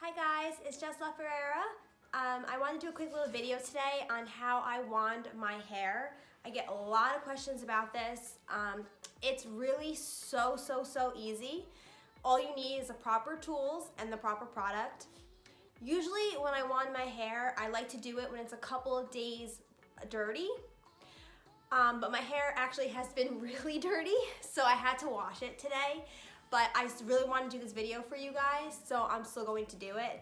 Hi guys, it's Jess LaFerrara. I want to do a quick little video today on how I wand my hair. I get a lot of questions about this. It's really so easy. All you need is the proper tools and the proper product. Usually when I wand my hair, I like to do it when it's a couple of days dirty. But my hair actually has been really dirty, so I had to wash it today. But I really want to do this video for you guys, so I'm still going to do it.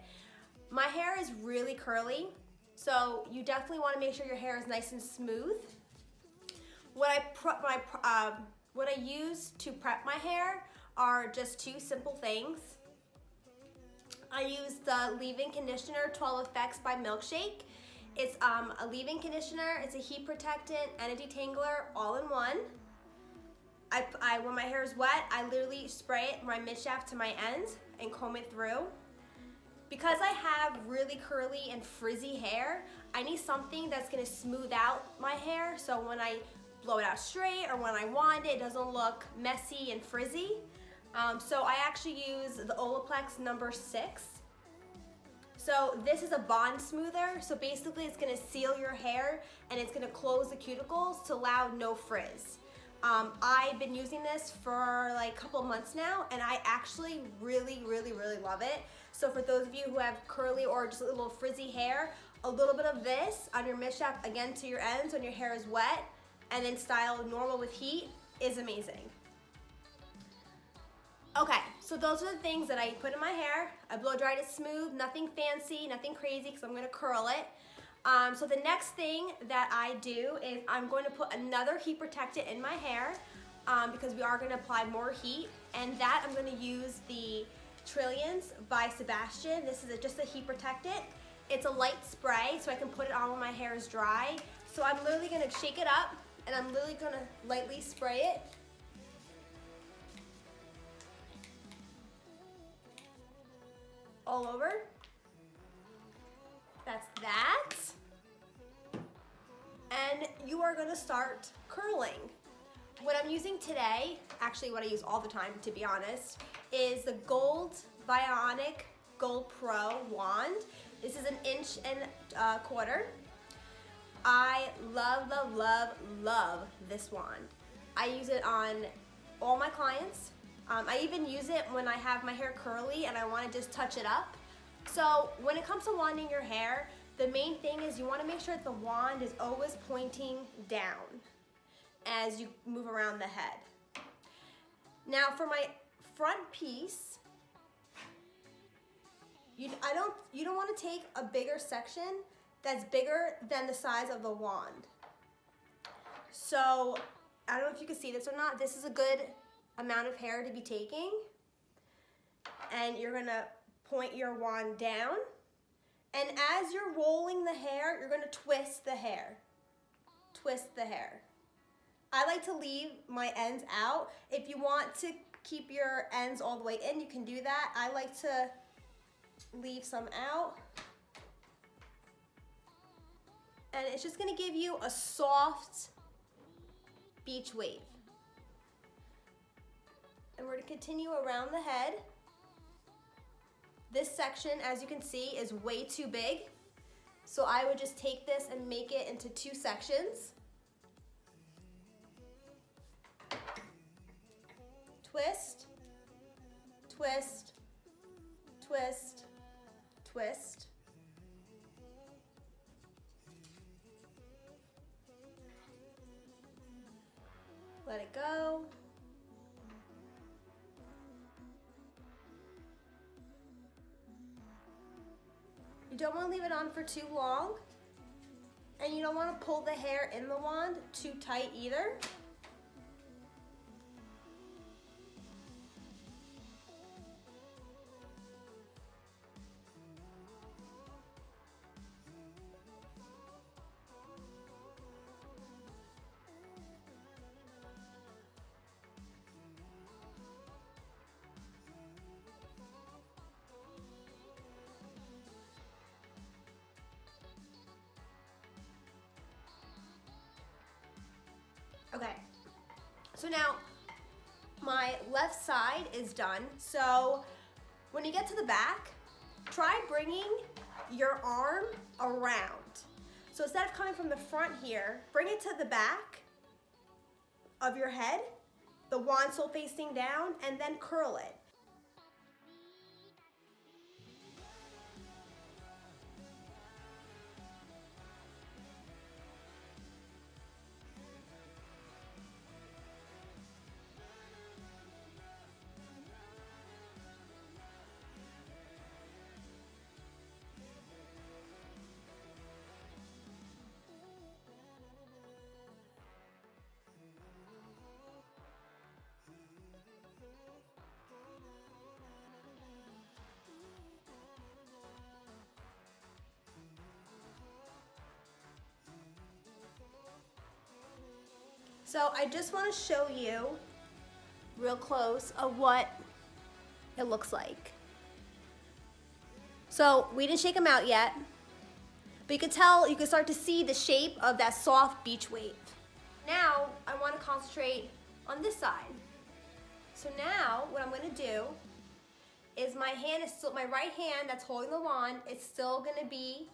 My hair is really curly, so you definitely want to make sure your hair is nice and smooth. What I use to prep my hair are just two simple things. I use the leave-in conditioner 12 Effects by Milkshake. It's a leave-in conditioner, it's a heat protectant, and a detangler all in one. When my hair is wet, I literally spray it from my mid-shaft to my ends and comb it through. Because I have really curly and frizzy hair, I need something that's gonna smooth out my hair so when I blow it out straight or when I wand it, it doesn't look messy and frizzy. So I actually use the Olaplex number 6. So this is a bond smoother, so basically it's gonna seal your hair and it's gonna close the cuticles to allow no frizz. I've been using this for like a couple of months now, and I actually really love it. So for those of you who have curly or just a little frizzy hair, a little bit of this on your mid-shaft, again to your ends when your hair is wet, and then style normal with heat is amazing. Okay, so those are the things that I put in my hair. I blow dried it smooth, nothing fancy, nothing crazy, because I'm gonna curl it. So the next thing that I do is I'm going to put another heat protectant in my hair because we are going to apply more heat, and that I'm going to use the Trilliant by Sebastian. This is just a heat protectant. It's a light spray, so I can put it on when my hair is dry. So I'm literally going to shake it up, and I'm literally going to lightly spray it. All over. That's that. And you are gonna start curling. What I'm using today, actually what I use all the time to be honest, is the Ionic Goldpro wand. This is an 1.25 inch. I love this wand. I use it on all my clients. I even use it when I have my hair curly and I wanna just touch it up. So when it comes to wanding your hair, the main thing is you want to make sure that the wand is always pointing down as you move around the head. Now for my front piece, you don't want to take a bigger section that's bigger than the size of the wand. So I don't know if you can see this or not. This is a good amount of hair to be taking, and you're gonna point your wand down, and as you're rolling the hair, you're gonna twist the hair. Twist the hair. I like to leave my ends out. If you want to keep your ends all the way in, you can do that. I like to leave some out. And it's just gonna give you a soft beach wave. And we're gonna continue around the head. This section, as you can see, is way too big. So I would just take this and make it into 2 sections. Twist, twist, twist, twist. Let it go. You don't want to leave it on for too long, and you don't want to pull the hair in the wand too tight either. Okay, so now my left side is done. So when you get to the back, try bringing your arm around. So instead of coming from the front here, bring it to the back of your head, the wand still facing down, and then curl it. So I just want to show you real close of what it looks like. So we didn't shake them out yet, but you can tell, you can start to see the shape of that soft beach wave. Now I want to concentrate on this side. So now what I'm going to do is my hand is still, my right hand that's holding the wand, it's still going to be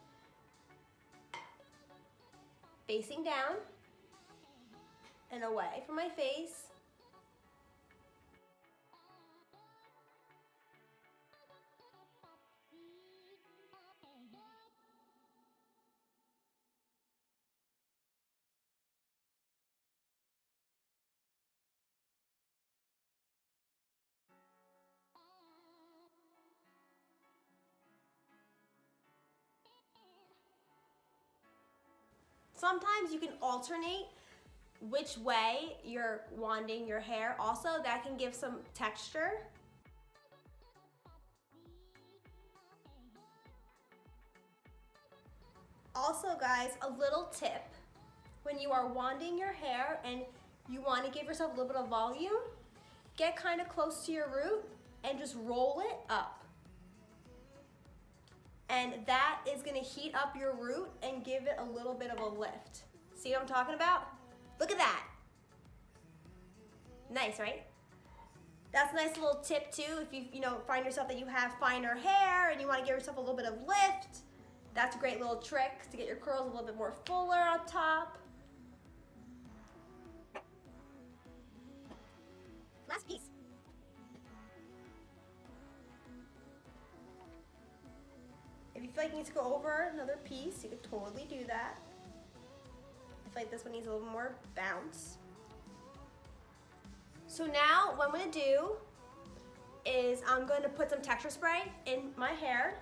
facing down and away from my face. Sometimes you can alternate which way you're wanding your hair. Also, that can give some texture. Also guys, a little tip. When you are wanding your hair and you want to give yourself a little bit of volume, get kind of close to your root and just roll it up. And that is gonna heat up your root and give it a little bit of a lift. See what I'm talking about? Look at that. Nice, right? That's a nice little tip too. If you find yourself that you have finer hair and you wanna give yourself a little bit of lift, that's a great little trick to get your curls a little bit more fuller on top. Last piece. If you feel like you need to go over another piece, you could totally do that. I feel like this one needs a little more bounce. So now what I'm gonna do is I'm going to put some texture spray in my hair.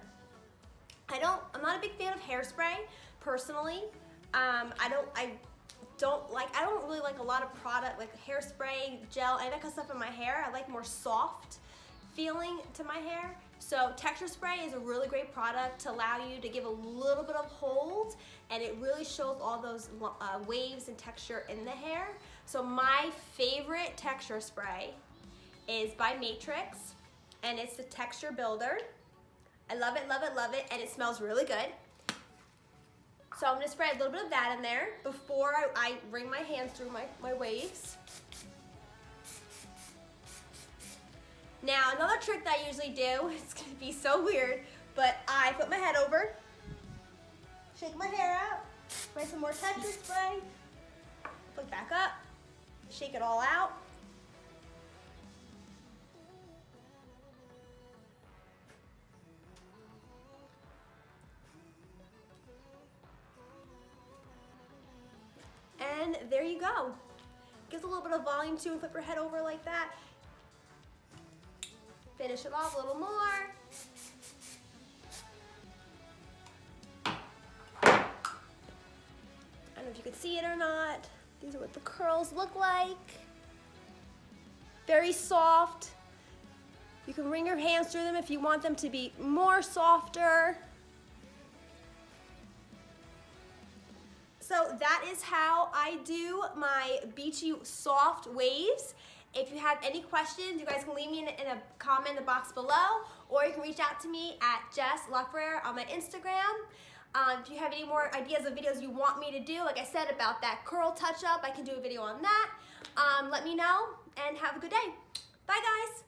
I'm not a big fan of hairspray personally. I don't really like a lot of product like hairspray, gel, and that kind of stuff in my hair. I like more soft feeling to my hair. So texture spray is a really great product to allow you to give a little bit of hold, and it really shows all those waves and texture in the hair. So my favorite texture spray is by Matrix, and it's the Texture Builder. I love it, love it, love it, and it smells really good. So I'm gonna spray a little bit of that in there before I bring my hands through my waves. Now, another trick that I usually do, it's gonna be so weird, but I put my head over, shake my hair out, spray some more texture spray, put back up, shake it all out. And there you go. Gives a little bit of volume too, and flip your head over like that. Finish it off a little more. I don't know if you could see it or not. These are what the curls look like. Very soft. You can wring your hands through them if you want them to be more softer. So that is how I do my beachy soft waves. If you have any questions, you guys can leave me in a comment in the box below, or you can reach out to me at Jess LaFerrara on my Instagram. If you have any more ideas of videos you want me to do, like I said about that curl touch-up, I can do a video on that. Let me know, and have a good day. Bye, guys.